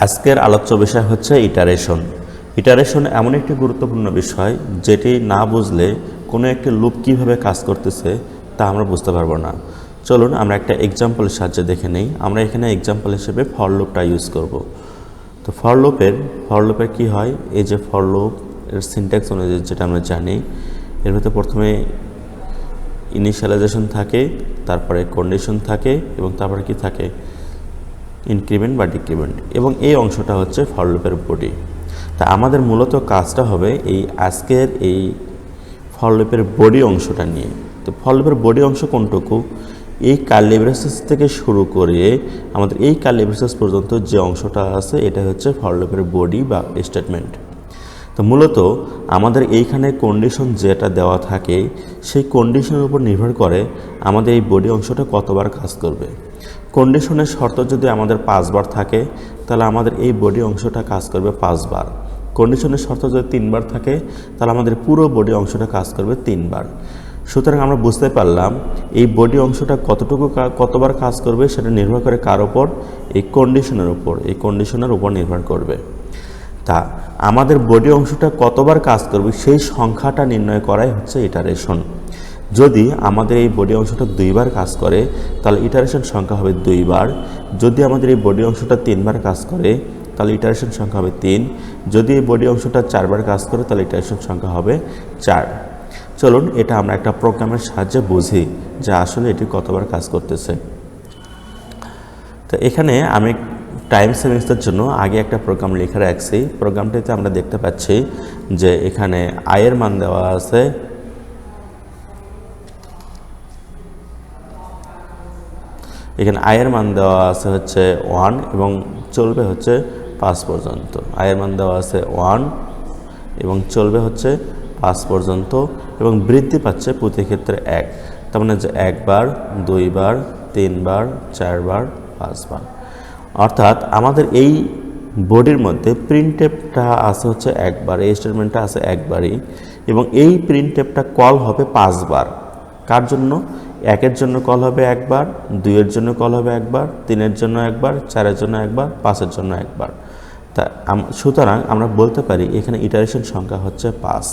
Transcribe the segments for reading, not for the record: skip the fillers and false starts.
আজকের আলোচ্য বিষয় হচ্ছে ইটারেশন। ইটারেশন এমন একটি গুরুত্বপূর্ণ বিষয় যেটি না বুঝলে কোনো একটি লুপ কীভাবে কাজ করতেছে তা আমরা বুঝতে পারবো না। চলুন আমরা একটা এক্সাম্পলের সাহায্যে দেখে নেই। আমরা এখানে এক্সাম্পল হিসেবে ফর লুপটা ইউজ করব। তো ফর লুপের কী হয়, এই যে ফর লুপ এর সিনট্যাক্স অনুযায়ী যেটা আমরা জানি, এর ভিতরে প্রথমে ইনিশিয়ালাইজেশন থাকে, তারপরে কন্ডিশন থাকে এবং তারপরে কি থাকে, ইনক্রিমেন্ট বা ডিক্রিমেন্ট, এবং এই অংশটা হচ্ছে ফর লুপের বডি। তা আমাদের মূলত কাজটা হবে এই আজকের এই ফর লুপের বডি অংশটা নিয়ে। তো ফর লুপের বডি অংশ কোনটুকু, এই কার্লি ব্রেসেস থেকে শুরু করে আমাদের এই কার্লি ব্রেসেস পর্যন্ত যে অংশটা আছে এটা হচ্ছে ফর লুপের বডি বা স্টেটমেন্ট। তো মূলত আমাদের এইখানে কন্ডিশন যেটা দেওয়া থাকে সেই কন্ডিশনের উপর নির্ভর করে আমাদের এই বডি অংশটা কতবার কাজ করবে। কন্ডিশনের শর্ত যদি আমাদের 5 বার থাকে তাহলে আমাদের এই বডি অংশটা কাজ করবে 5 বার। কন্ডিশনের শর্ত যদি 3 বার থাকে তাহলে আমাদের পুরো বডি অংশটা কাজ করবে 3 বার। সুতরাং আমরা বুঝতে পারলাম এই বডি অংশটা কতবার কাজ করবে সেটা নির্ভর করে কার ওপর, এই কন্ডিশনের উপর নির্ভর করবে। তা আমাদের বডি অংশটা কতবার কাজ করবে সেই সংখ্যাটা নির্ণয় করাই হচ্ছে ইটারেশন। যদি আমাদের এই বডি অংশটা 2 বার কাজ করে তাহলে ইটারেশন সংখ্যা হবে 2 বার। যদি আমাদের এই বডি অংশটা 3 বার কাজ করে তাহলে ইটারেশন সংখ্যা হবে 3। যদি এই বডি অংশটা 4 বার কাজ করে তাহলে ইটারেশন সংখ্যা হবে 4। চলুন এটা আমরা একটা প্রোগ্রামের সাহায্যে বুঝি যে আসলে এটি কতবার কাজ করতেছে। তো এখানে আমি টাইম সেভিংসের জন্য আগে একটা প্রোগ্রাম লিখে রাখছি। প্রোগ্রামটিতে আমরা দেখতে পাচ্ছি যে এখানে আয়ের মান দেওয়া আছে, হচ্ছে 1 এবং চলবে হচ্ছে 5 পর্যন্ত। আয়ের মান দেওয়া আছে 1 এবং চলবে হচ্ছে 5 পর্যন্ত এবং বৃদ্ধি পাচ্ছে প্রতি ক্ষেত্রে 1। তার মানে যে 1 বার, 2 বার, 3 বার, 4 বার, 5 বার। অর্থাৎ আমাদের এই বডির মধ্যে প্রিন্টএফটা আছে হচ্ছে 1 বার, এই স্টেটমেন্টটা আছে 1 বারই, এবং এই প্রিন্টএফটা কল হবে 5 বার। কার জন্য? 1 এর জন্য কল হবে 1 বার, 2 এর জন্য কল হবে 1 বার, 3 এর জন্য 1 বার, 4 এর জন্য 1 বার, 5 এর জন্য 1 বার। তা সুতরাং আমরা বলতে পারি এখানে ইটারেশন সংখ্যা হচ্ছে 5।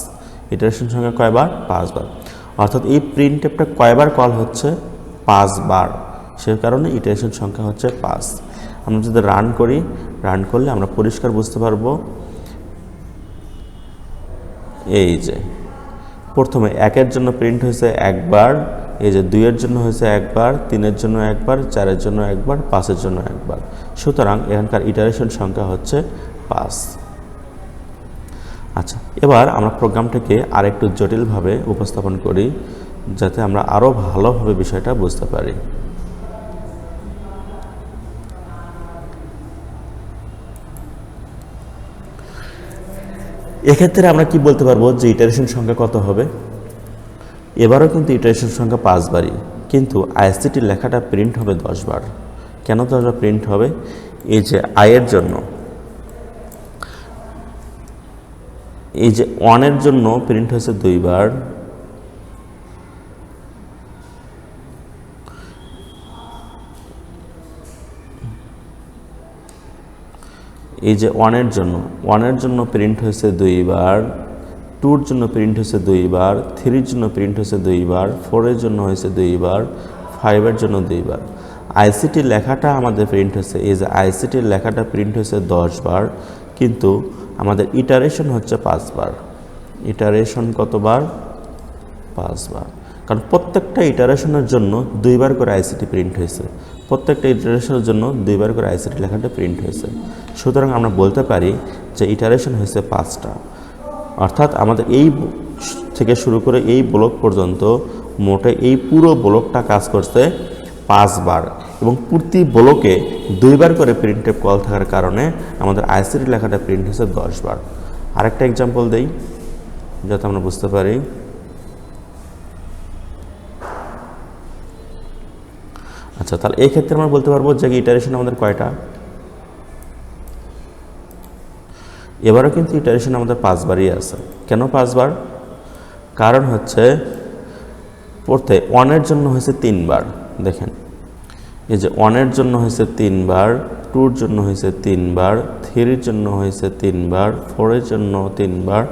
ইটারেশন সংখ্যা কয়বার? 5 বার। অর্থাৎ এই প্রিন্টএফটা কয়বার কল হচ্ছে? 5 বার। সে কারণে ইটারেশন সংখ্যা হচ্ছে 5। আমরা যদি রান করলে আমরা পরিষ্কার বুঝতে পারবো। এই যে প্রথমে 1 এর জন্য প্রিন্ট হয়েছে 1 বার, এই যে 2 এর জন্য হয়েছে 1 বার, 3 এর জন্য 1 বার, 4 এর জন্য 1 বার, 5 এর জন্য 1 বার। সুতরাং এখানকার ইটারেশন সংখ্যা হচ্ছে 5। আচ্ছা, এবার আমরা প্রোগ্রামটাকে আরেকটু জটিলভাবে উপস্থাপন করি যাতে আমরা আরও ভালোভাবে বিষয়টা বুঝতে পারি। এক্ষেত্রে আমরা কি বলতে পারবো যে ইটারেশন সংখ্যা কত হবে? এবারও কিন্তু ইটারেশন সংখ্যা 5 বারই, কিন্তু আইএসসিটি লেখাটা প্রিন্ট হবে 10 বার। কেন 10 বার প্রিন্ট হবে? এই যে আয়ের জন্য, এই যে 1 এর জন্য প্রিন্ট হয়েছে 2 বার, এই যে 1 এর জন্য প্রিন্ট হয়েছে 2 বার, 2 এর জন্য প্রিন্ট হয়েছে 2 বার, 3 এর জন্য প্রিন্ট হয়েছে 2 বার, 4 এর জন্য হয়েছে 2 বার, 5 এর জন্য 2 বার। আইসিটি লেখাটা আমাদের প্রিন্ট হয়েছে, এই যে আইসিটির লেখাটা প্রিন্ট হয়েছে 10 বার, কিন্তু আমাদের ইটারেশন হচ্ছে 5 বার। ইটারেশন কতবার? 5 বার। কারণ প্রত্যেকটা ইটারেশনের জন্য 2 বার করে আইসিটি প্রিন্ট হয়েছে, প্রত্যেকটা ইটারেশনের জন্য 2 বার করে আইসিটি লেখাটা প্রিন্ট হয়েছে। সুতরাং আমরা বলতে পারি যে ইটারেশন হয়েছে 5টা। অর্থাৎ আমাদের এই থেকে শুরু করে এই ব্লক পর্যন্ত মোটে এই পুরো ব্লকটা কাজ করছে 5 বার, এবং প্রতি ব্লকে 2 বার করে প্রিন্টএফ কল থাকার কারণে আমাদের আইসিটি লেখাটা প্রিন্ট হয়েছে 10 বার। আরেকটা এক্সাম্পল দেই যাতে আমরা বুঝতে পারি। আচ্ছা, তাহলে এই ক্ষেত্রে আমরা বলতে পারবো যে ইটারেশন আমাদের কয়টা? এবারও কিন্তু ইটারেশন আমাদের 5 বারই আছে। কেন 5 বার? কারণ হচ্ছে পড়তে 1 এর জন্য হয়েছে 3 বার। দেখেন এই যে 1 এর জন্য হয়েছে 3 বার, 2 এর জন্য হয়েছে 3 বার, 3 এর জন্য হয়েছে 3 বার, 4 এর জন্য 3 বার,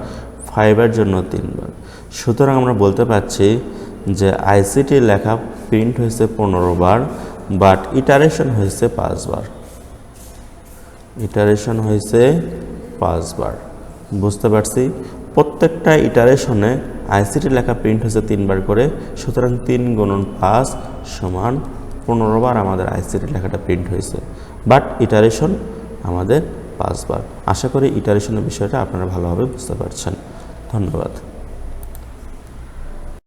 5 এর জন্য 3 বার। সুতরাং আমরা বলতে পারছি যে আইসিটি লেখা প্রিন্ট হয়েছে 15 বার, বাট ইটারেশন হয়েছে 5 বার। ইটারেশন হয়েছে 5 বার। বুঝতে পারছি? প্রত্যেকটা ইটারেশনে আইসিটি লেখা প্রিন্ট হয়েছে 3 বার করে, সুতরাং 3 গুণন 5 সমান 15 বার আমাদের আইসিটি লেখাটা প্রিন্ট হয়েছে, বাট ইটারেশন আমাদের 5 বার। আশা করি ইটারেশনের বিষয়টা আপনারা ভালোভাবে বুঝতে পারছেন। ধন্যবাদ।